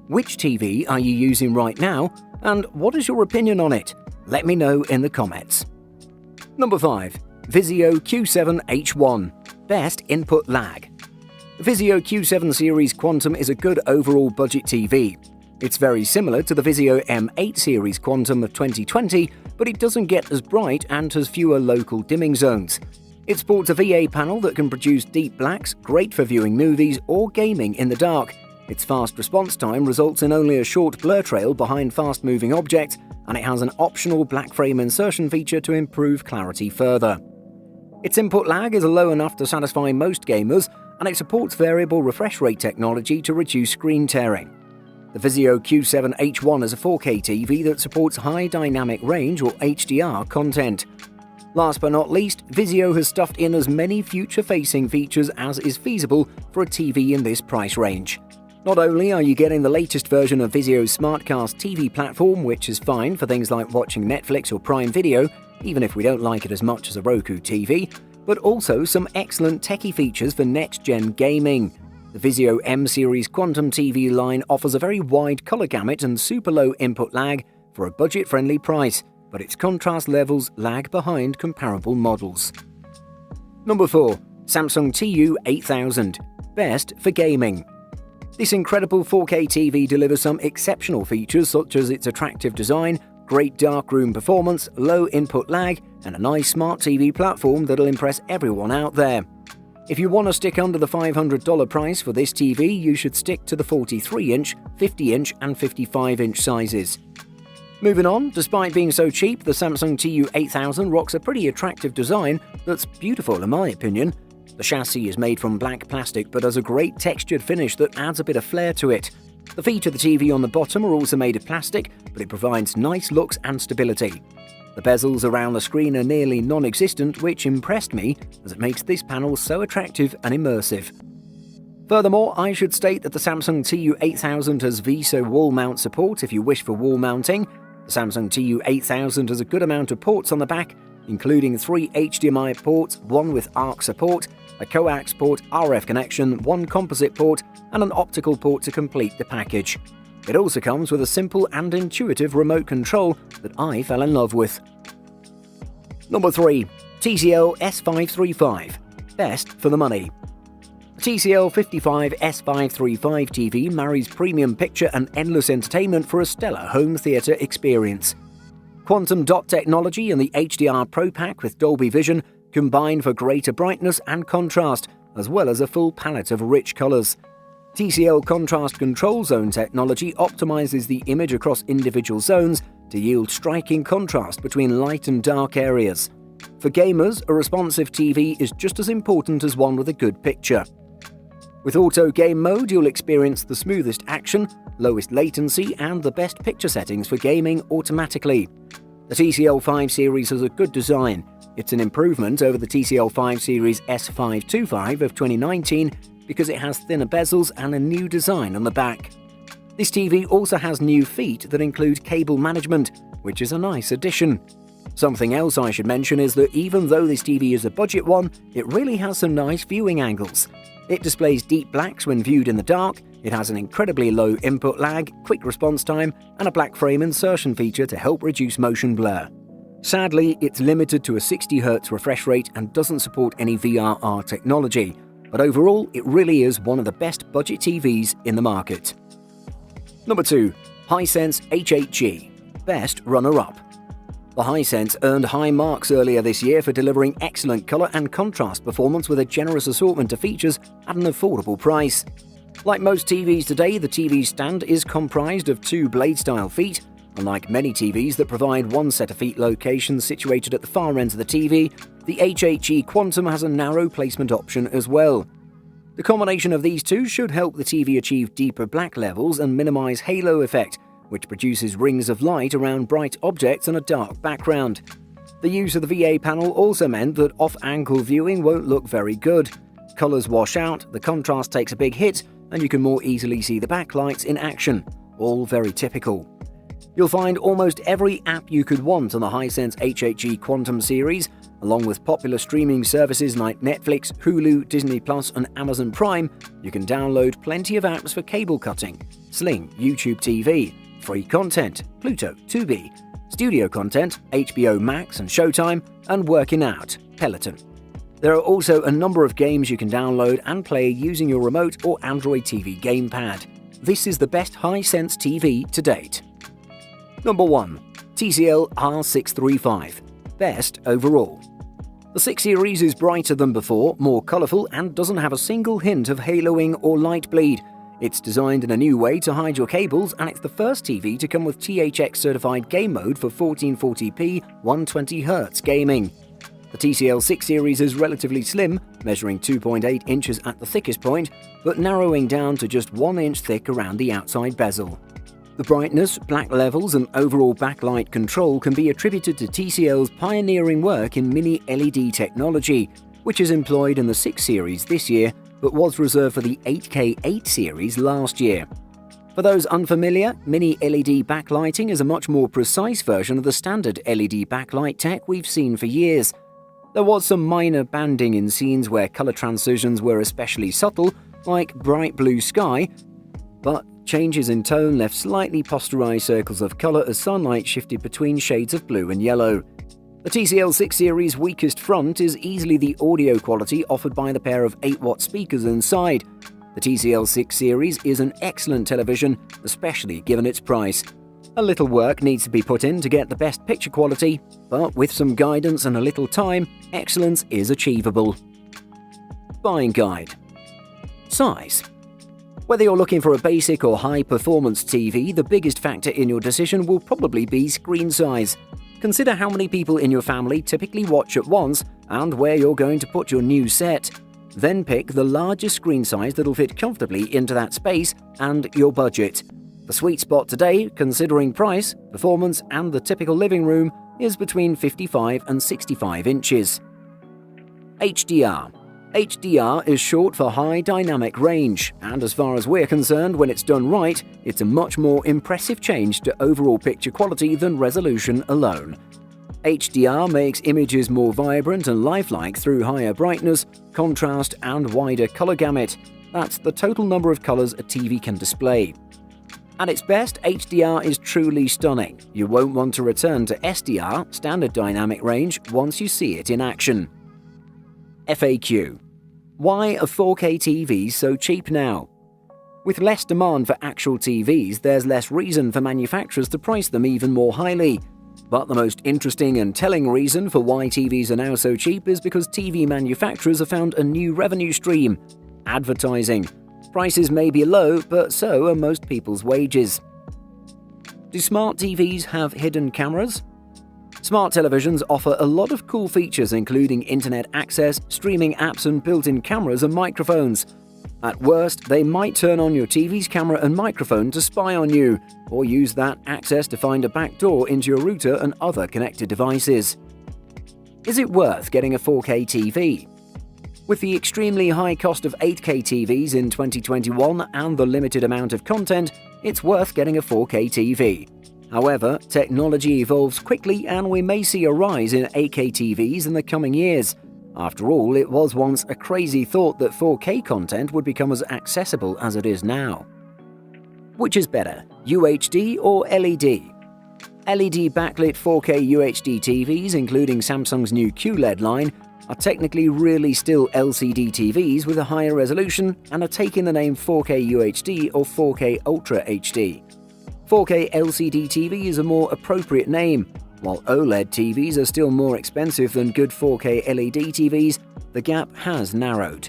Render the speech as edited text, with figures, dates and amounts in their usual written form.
Which TV are you using right now, and what is your opinion on it? Let me know in the comments. Number 5. Vizio Q7H1 Best Input Lag. The Vizio Q7 series Quantum is a good overall budget TV. It's very similar to the Vizio M8 series Quantum of 2020, but it doesn't get as bright and has fewer local dimming zones. It sports a VA panel that can produce deep blacks, great for viewing movies or gaming in the dark. Its fast response time results in only a short blur trail behind fast-moving objects, and it has an optional black frame insertion feature to improve clarity further. Its input lag is low enough to satisfy most gamers, and it supports variable refresh rate technology to reduce screen tearing. The Vizio Q7H1 is a 4K TV that supports high dynamic range or HDR content. Last but not least, Vizio has stuffed in as many future-facing features as is feasible for a TV in this price range. Not only are you getting the latest version of Vizio's SmartCast TV platform, which is fine for things like watching Netflix or Prime Video, even if we don't like it as much as a Roku TV, but also some excellent techie features for next-gen gaming. The Vizio M series Quantum TV line offers a very wide color gamut and super low input lag for a budget-friendly price, but its contrast levels lag behind comparable models. Number 4. Samsung TU8000 Best for Gaming. This incredible 4K TV delivers some exceptional features such as its attractive design, great darkroom performance, low input lag, and a nice smart TV platform that'll impress everyone out there. If you want to stick under the $500 price for this TV, you should stick to the 43-inch, 50-inch, and 55-inch sizes. Moving on, despite being so cheap, the Samsung TU8000 rocks a pretty attractive design that's beautiful in my opinion. The chassis is made from black plastic but has a great textured finish that adds a bit of flair to it. The feet of the TV on the bottom are also made of plastic, but it provides nice looks and stability. The bezels around the screen are nearly non-existent, which impressed me as it makes this panel so attractive and immersive. Furthermore, I should state that the Samsung TU8000 has VESO wall mount support if you wish for wall mounting. The Samsung TU8000 has a good amount of ports on the back, including 3 HDMI ports, 1 with ARC support, a coax port, RF connection, 1 composite port, and an optical port to complete the package. It also comes with a simple and intuitive remote control that I fell in love with. Number 3. TCL S535 Best for the Money. The TCL 55 S535 TV marries premium picture and endless entertainment for a stellar home theatre experience. Quantum dot technology and the HDR Pro Pack with Dolby Vision combine for greater brightness and contrast, as well as a full palette of rich colours. TCL Contrast Control Zone technology optimizes the image across individual zones to yield striking contrast between light and dark areas. For gamers, a responsive TV is just as important as one with a good picture. With Auto Game Mode, you'll experience the smoothest action, lowest latency, and the best picture settings for gaming automatically. The TCL 5 series has a good design. It's an improvement over the TCL 5 series S525 of 2019 because it has thinner bezels and a new design on the back. This TV also has new feet that include cable management, which is a nice addition. Something else I should mention is that even though this TV is a budget one, it really has some nice viewing angles. It displays deep blacks when viewed in the dark, it has an incredibly low input lag, quick response time, and a black frame insertion feature to help reduce motion blur. Sadly, it's limited to a 60Hz refresh rate and doesn't support any VRR technology, but overall, it really is one of the best budget TVs in the market. Number 2. Hisense H8G Best Runner-Up. The Hisense earned high marks earlier this year for delivering excellent colour and contrast performance with a generous assortment of features at an affordable price. Like most TVs today, the TV stand is comprised of 2 blade-style feet. Unlike many TVs that provide one set of feet locations situated at the far ends of the TV, the H8G Quantum has a narrow placement option as well. The combination of these two should help the TV achieve deeper black levels and minimize halo effect, which produces rings of light around bright objects on a dark background. The use of the VA panel also meant that off-angle viewing won't look very good. Colors wash out, the contrast takes a big hit, and you can more easily see the backlights in action. All very typical. You'll find almost every app you could want on the Hisense H8G Quantum series, Along with popular streaming services like Netflix, Hulu, Disney Plus, and Amazon Prime, you can download plenty of apps for cable cutting, Sling, YouTube TV, free content, Pluto, Tubi, studio content, HBO Max and Showtime, and working out, Peloton. There are also a number of games you can download and play using your remote or Android TV gamepad. This is the best Hisense TV to date. Number 1. TCL R635. Best overall. The 6 Series is brighter than before, more colourful, and doesn't have a single hint of haloing or light bleed. It's designed in a new way to hide your cables, and it's the first TV to come with THX-certified game mode for 1440p 120Hz gaming. The TCL 6 Series is relatively slim, measuring 2.8 inches at the thickest point, but narrowing down to just 1 inch thick around the outside bezel. The brightness, black levels, and overall backlight control can be attributed to TCL's pioneering work in Mini LED technology, which is employed in the 6 Series this year, but was reserved for the 8K 8 Series last year. For those unfamiliar, Mini LED backlighting is a much more precise version of the standard LED backlight tech we've seen for years. There was some minor banding in scenes where color transitions were especially subtle, like bright blue sky, but changes in tone left slightly posterized circles of color as sunlight shifted between shades of blue and yellow. The TCL 6 Series' weakest front is easily the audio quality offered by the pair of 8-watt speakers inside. The TCL 6 Series is an excellent television, especially given its price. A little work needs to be put in to get the best picture quality, but with some guidance and a little time, excellence is achievable. Buying guide. Size. Whether you're looking for a basic or high-performance TV, the biggest factor in your decision will probably be screen size. Consider how many people in your family typically watch at once and where you're going to put your new set. Then pick the largest screen size that'll fit comfortably into that space and your budget. The sweet spot today, considering price, performance, and the typical living room, is between 55 and 65 inches. HDR. HDR is short for High Dynamic Range, and as far as we're concerned, when it's done right, it's a much more impressive change to overall picture quality than resolution alone. HDR makes images more vibrant and lifelike through higher brightness, contrast, and wider color gamut. That's the total number of colors a TV can display. At its best, HDR is truly stunning. You won't want to return to SDR, Standard Dynamic Range, once you see it in action. FAQ. Why are 4K TVs so cheap now? With less demand for actual TVs, there's less reason for manufacturers to price them even more highly. But the most interesting and telling reason for why TVs are now so cheap is because TV manufacturers have found a new revenue stream: advertising. Prices may be low, but so are most people's wages. Do smart TVs have hidden cameras? Smart televisions offer a lot of cool features, including internet access, streaming apps, and built-in cameras and microphones. At worst, they might turn on your TV's camera and microphone to spy on you, or use that access to find a backdoor into your router and other connected devices. Is it worth getting a 4K TV? With the extremely high cost of 8K TVs in 2021 and the limited amount of content, it's worth getting a 4K TV. However, technology evolves quickly and we may see a rise in 8K TVs in the coming years. After all, it was once a crazy thought that 4K content would become as accessible as it is now. Which is better, UHD or LED? LED backlit 4K UHD TVs, including Samsung's new QLED line, are technically really still LCD TVs with a higher resolution and are taking the name 4K UHD or 4K Ultra HD. 4K LCD TV is a more appropriate name. While OLED TVs are still more expensive than good 4K LED TVs, the gap has narrowed.